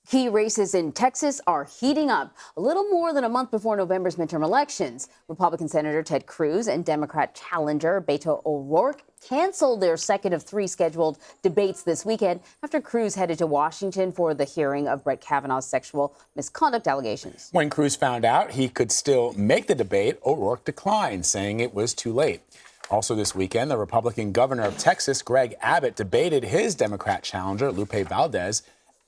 Key races in Texas are heating up a little more than a month before November's midterm elections. Republican Senator Ted Cruz and Democrat challenger Beto O'Rourke canceled their second of three scheduled debates this weekend after Cruz headed to Washington for the hearing of Brett Kavanaugh's sexual misconduct allegations. When Cruz found out he could still make the debate, O'Rourke declined, saying it was too late. Also this weekend, the Republican governor of Texas, Greg Abbott, debated his Democrat challenger, Lupe Valdez.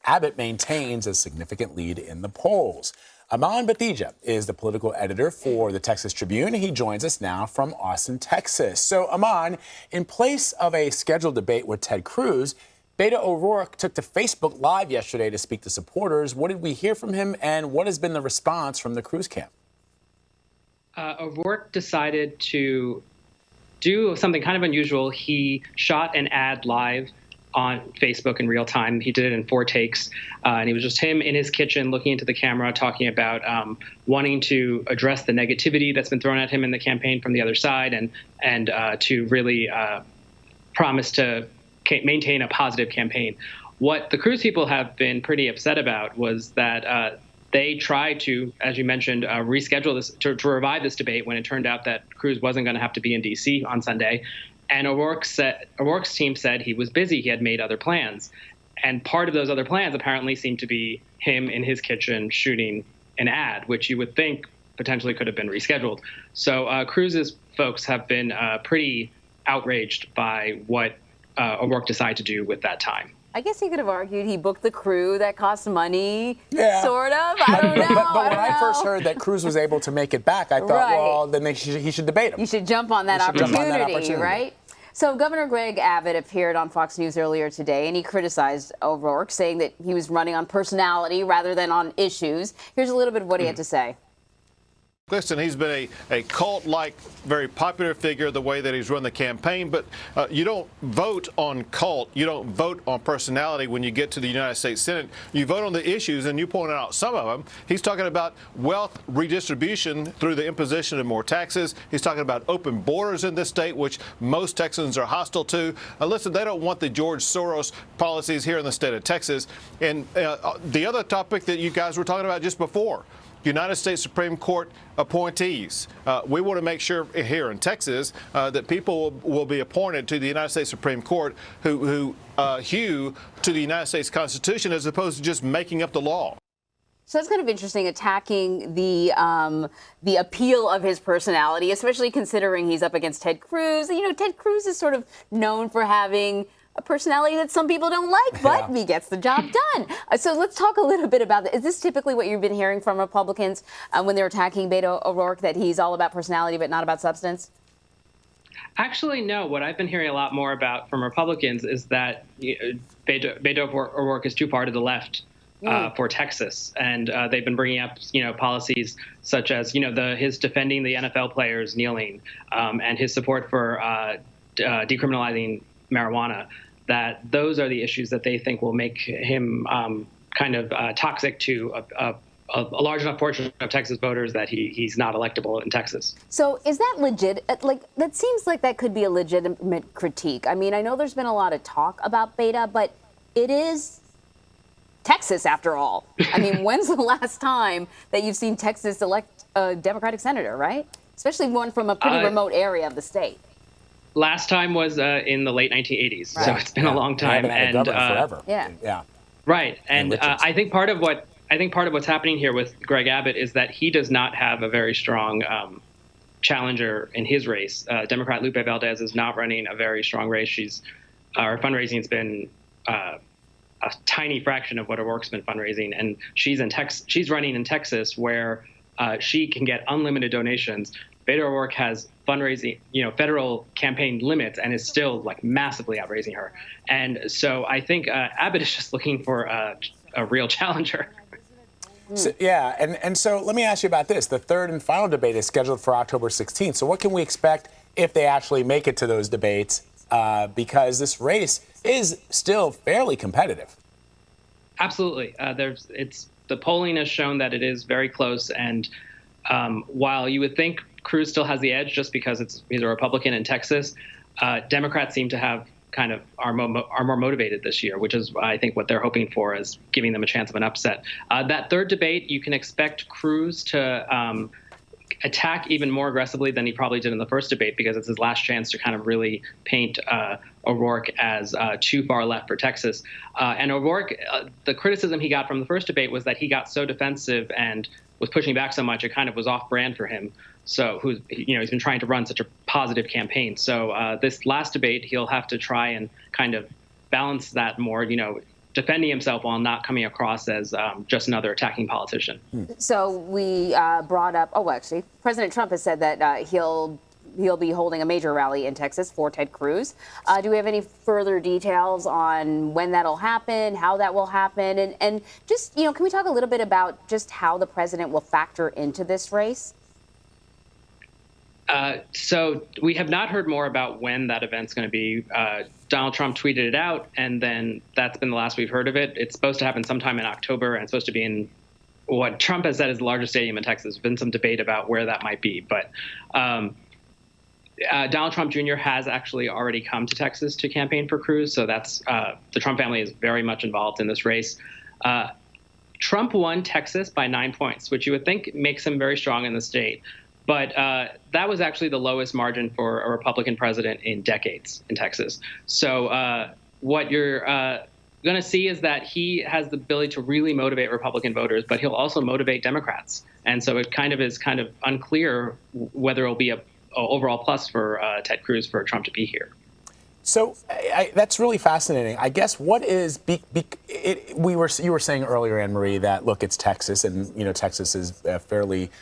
Abbott maintains a significant lead in the polls. Aman Bathija is the political editor for the Texas Tribune. He joins us now from Austin, Texas. So, Aman, in place of a scheduled debate with Ted Cruz, Beto O'Rourke took to Facebook Live yesterday to speak to supporters. What did we hear from him, and what has been the response from the Cruz camp? O'Rourke decided to do something kind of unusual. He shot an ad live on Facebook in real time. He did it in 4 takes, and it was just him in his kitchen looking into the camera, talking about wanting to address the negativity that's been thrown at him in the campaign from the other side, and to really promise to maintain a positive campaign. What the Cruz people have been pretty upset about was that they tried to, as you mentioned, reschedule this to revive this debate when it turned out that Cruz wasn't going to have to be in D.C. on Sunday. And O'Rourke's team said he was busy. He had made other plans. And part of those other plans apparently seemed to be him in his kitchen shooting an ad, which you would think potentially could have been rescheduled. So Cruz's folks have been pretty outraged by what O'Rourke decided to do with that time. I guess he could have argued he booked the crew that cost money, yeah. Sort of. I don't know. But when I first heard that Cruz was able to make it back, I thought, well, then he should debate him. You should jump on that opportunity, right? So Governor Greg Abbott appeared on Fox News earlier today, and he criticized O'Rourke, saying that he was running on personality rather than on issues. Here's a little bit of what he had to say. Listen, he's been a cult-like, very popular figure the way that he's run the campaign, but you don't vote on cult. You don't vote on personality when you get to the United States Senate. You vote on the issues, and you pointed out some of them. He's talking about wealth redistribution through the imposition of more taxes. He's talking about open borders in this state, which most Texans are hostile to. Listen, they don't want the George Soros policies here in the state of Texas. And the other topic that you guys were talking about just before, United States Supreme Court appointees. We want to make sure here in Texas that people will be appointed to the United States Supreme Court who hew to the United States Constitution as opposed to just making up the law. So that's kind of interesting, attacking the appeal of his personality, especially considering he's up against Ted Cruz. You know, Ted Cruz is sort of known for having a personality that some people don't like, but he gets the job done. So let's talk a little bit about that. Is this typically what you've been hearing from Republicans when they're attacking Beto O'Rourke, that he's all about personality but not about substance? Actually, no. What I've been hearing a lot more about from Republicans is that Beto O'Rourke is too far to the left for Texas, and they've been bringing up, policies such as, his defending the NFL players kneeling, and his support for decriminalizing marijuana. That those are the issues that they think will make him kind of toxic to a large enough portion of Texas voters that he's not electable in Texas. So is that legit? That seems like that could be a legitimate critique. I mean, I know there's been a lot of talk about Beta, but it is Texas after all. I mean, when's the last time that you've seen Texas elect a Democratic senator, right? Especially one from a pretty remote area of the state. Last time was in the late 1980s, so it's been a long time. And forever. Yeah. Right, and I think part of what's happening here with Greg Abbott is that he does not have a very strong challenger in his race. Democrat Lupe Valdez is not running a very strong race. Her fundraising's been a tiny fraction of what O'Rourke's been fundraising, and she's running in Texas, where she can get unlimited donations. Beto O'Rourke has fundraising, federal campaign limits, and is still massively outraising her. And so I think Abbott is just looking for a real challenger. So, and so let me ask you about this. The third and final debate is scheduled for October 16th. So what can we expect if they actually make it to those debates? Because this race is still fairly competitive. Absolutely. The polling has shown that it is very close, and while you would think Cruz still has the edge just because he's a Republican in Texas, Democrats seem to have kind of are more motivated this year, which is, I think, what they're hoping for, is giving them a chance of an upset. That third debate, you can expect Cruz to attack even more aggressively than he probably did in the first debate, because it's his last chance to kind of really paint O'Rourke as too far left for Texas. And O'Rourke, the criticism he got from the first debate was that he got so defensive and was pushing back so much, it kind of was off brand for him. So he's been trying to run such a positive campaign. So this last debate, he'll have to try and kind of balance that more, defending himself while not coming across as just another attacking politician. So we brought up, actually, President Trump has said that he'll be holding a major rally in Texas for Ted Cruz. Do we have any further details on when that'll happen, how that will happen? And just, can we talk a little bit about just how the president will factor into this race? So we have not heard more about when that event's going to be. Donald Trump tweeted it out, and then that's been the last we've heard of it. It's supposed to happen sometime in October, and it's supposed to be in what Trump has said is the largest stadium in Texas. There's been some debate about where that might be, but Donald Trump Jr. has actually already come to Texas to campaign for Cruz, so that's the Trump family is very much involved in this race. Trump won Texas by 9 points, which you would think makes him very strong in the state. But that was actually the lowest margin for a Republican president in decades in Texas. So what you're going to see is that he has the ability to really motivate Republican voters, but he'll also motivate Democrats. And so it is unclear whether it'll be a overall plus for Ted Cruz for Trump to be here. So that's really fascinating. I guess what is you were saying earlier, Anne Marie, that look, it's Texas, and Texas is a fairly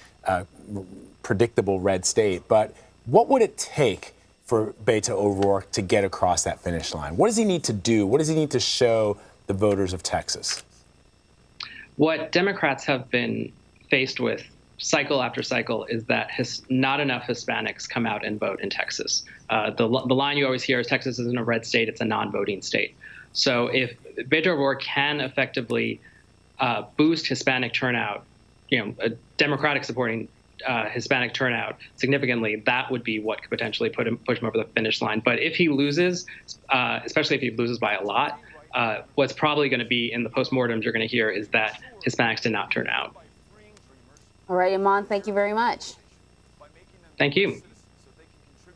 predictable red state. But what would it take for Beto O'Rourke to get across that finish line? What does he need to do? What does he need to show the voters of Texas? What Democrats have been faced with cycle after cycle is that not enough Hispanics come out and vote in Texas. The line you always hear is Texas isn't a red state, it's a non-voting state. So if Beto O'Rourke can effectively boost Hispanic turnout, a Democratic supporting Hispanic turnout significantly, that would be what could potentially push him over the finish line. But if he loses, especially if he loses by a lot, what's probably going to be in the postmortems you're going to hear is that Hispanics did not turn out. All right, Iman, thank you very much. Thank you.